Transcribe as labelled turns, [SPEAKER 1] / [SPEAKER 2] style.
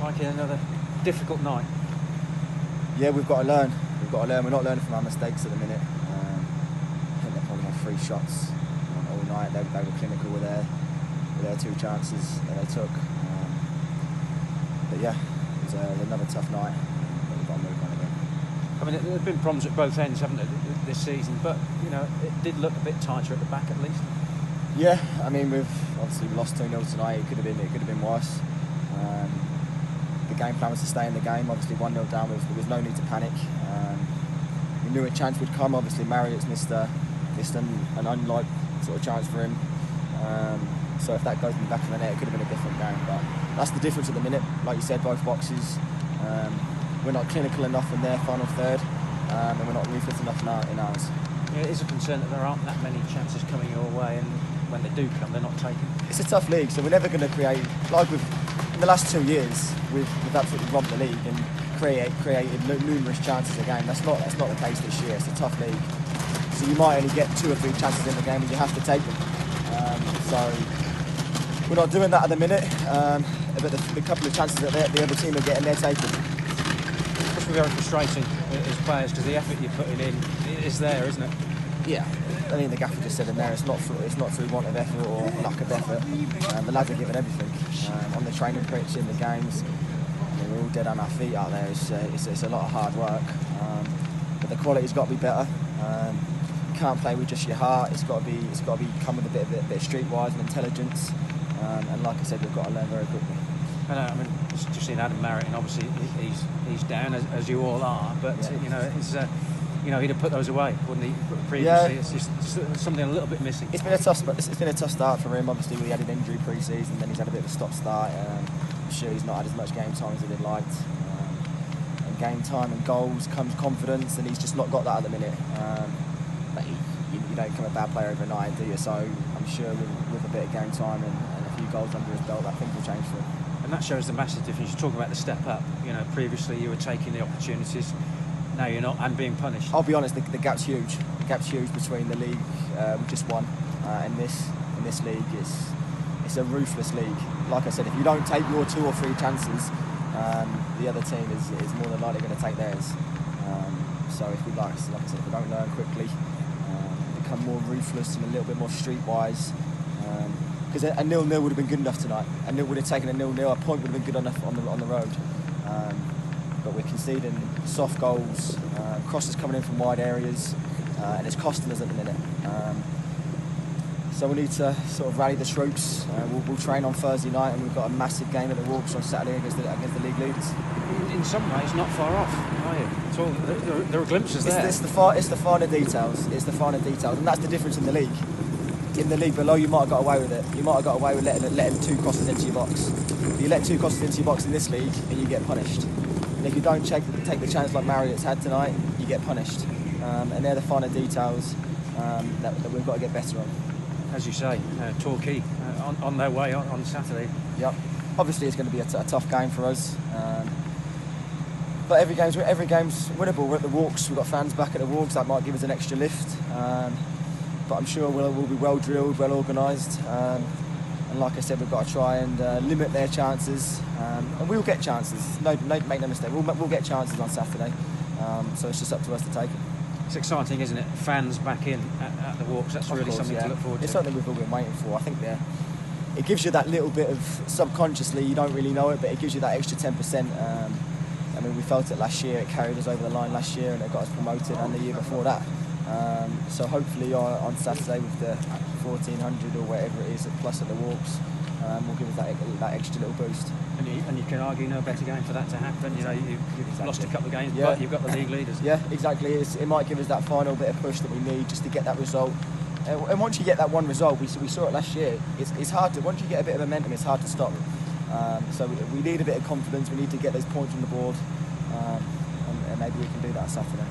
[SPEAKER 1] Like another difficult night.
[SPEAKER 2] Yeah, we've got to learn. We're not learning from our mistakes at the minute. I think they probably had 3 shots all night. They were clinical with their 2 chances that they took. But yeah, it was another tough night. But we've got to move on again.
[SPEAKER 1] I mean, there have been problems at both ends, haven't there, this season? But you know, it did look a bit tighter at the back, at least.
[SPEAKER 2] Yeah, I mean, we've obviously lost 2-0 tonight. It could have been worse. The game plan was to stay in the game. Obviously, 1-0 down. There was no need to panic. We knew a chance would come. Obviously, Marriott's missed an unlike sort of chance for him. So if that goes in the back of the net, it could have been a different game. But that's the difference at the minute. Like you said, both boxes. We're not clinical enough in their final third, and we're not ruthless enough in ours.
[SPEAKER 1] Yeah, it is a concern that there aren't that many chances coming your way, and when they do come, they're not taken.
[SPEAKER 2] It's a tough league, so we're never going to create, like in the last 2 years, we've absolutely robbed the league and created numerous chances a game. That's not the case this year. It's a tough league, so you might only get 2 or 3 chances in the game, and you have to take them. So we're not doing that at the minute. But the couple of chances that the other team are getting, they're taking.
[SPEAKER 1] It must be very frustrating as players, because the effort you're putting in is there, isn't it?
[SPEAKER 2] Yeah, I mean, the gaffer just said in there, it's not through want of effort or lack of effort. The lads are giving everything on the training pitch, in the games. I mean, we're all dead on our feet out there. It's a lot of hard work, but the quality's got to be better. You can't play with just your heart. It's got to come with a bit of streetwise and intelligence. And like I said, we've got to learn very quickly.
[SPEAKER 1] I mean, just seen Adam Marriott, and obviously he's down, as you all are. But
[SPEAKER 2] yeah.
[SPEAKER 1] He'd have put those away, wouldn't he? Previously,
[SPEAKER 2] yeah.
[SPEAKER 1] It's just something a little bit missing.
[SPEAKER 2] It's been a tough start for him. Obviously, we had an injury pre-season, then he's had a bit of a stop-start. I'm sure he's not had as much game time as he'd have liked. And game time and goals comes confidence, and he's just not got that at the minute. But you don't become a bad player overnight, do you? So I'm sure with a bit of game time and a few goals under his belt, that things will change for him.
[SPEAKER 1] And that shows the massive difference. You're talking about the step up. You know, previously you were taking the opportunities, now you're not, and being punished.
[SPEAKER 2] I'll be honest, the gap's huge. The gap's huge between the league we just won and this league. It's a ruthless league. Like I said, if you don't take your 2 or 3 chances, the other team is more than likely going to take theirs. So if we like I said, if we don't learn quickly, become more ruthless and a little bit more streetwise. Because a 0-0 would have been good enough tonight. We would have taken a 0-0. A point would have been good enough on the road. But we're conceding soft goals, crosses coming in from wide areas, and it's costing us at the minute. So we need to sort of rally the troops. We'll train on Thursday night, and we've got a massive game at the Walks on Saturday against the league leaders.
[SPEAKER 1] In some ways, not far off, are you? It's all, there are glimpses there.
[SPEAKER 2] It's the finer details. It's the finer details, and that's the difference in the league. In the league below, you might have got away with it. You might have got away with letting 2 crosses into your box. But you let 2 crosses into your box in this league, and you get punished. And if you don't take the chance like Marriott's had tonight, you get punished. And they're the finer details that we've got to get better on.
[SPEAKER 1] As you say, Torquay on their way on Saturday.
[SPEAKER 2] Yep. Obviously, it's going to be a tough game for us. But every game's winnable. We're at the Walks. We've got fans back at the Walks. That might give us an extra lift. But I'm sure we'll be well drilled, well organised. And like I said, we've got to try and limit their chances. And we'll get chances. No, make no mistake. We'll get chances on Saturday. So it's just up to us to take it.
[SPEAKER 1] It's exciting, isn't it? Fans back in at the Walks. That's really something to look forward to.
[SPEAKER 2] It's something we've all been waiting for. I think it gives you that little bit of, subconsciously, you don't really know it, but it gives you that extra 10%. I mean, we felt it last year. It carried us over the line last year, and it got us promoted, and the year before that. So hopefully on Saturday with the 1,400 or whatever it is plus at the Walks, will give us that extra little boost.
[SPEAKER 1] And you can argue no better game for that to happen. You know, you've
[SPEAKER 2] exactly.
[SPEAKER 1] lost a couple of games,
[SPEAKER 2] yeah.
[SPEAKER 1] but you've got the league leaders.
[SPEAKER 2] Yeah, exactly. It might give us that final bit of push that we need just to get that result. And once you get that one result, we saw it last year. It's hard to, once you get a bit of momentum, it's hard to stop. So we need a bit of confidence. We need to get those points on the board, and maybe we can do that Saturday.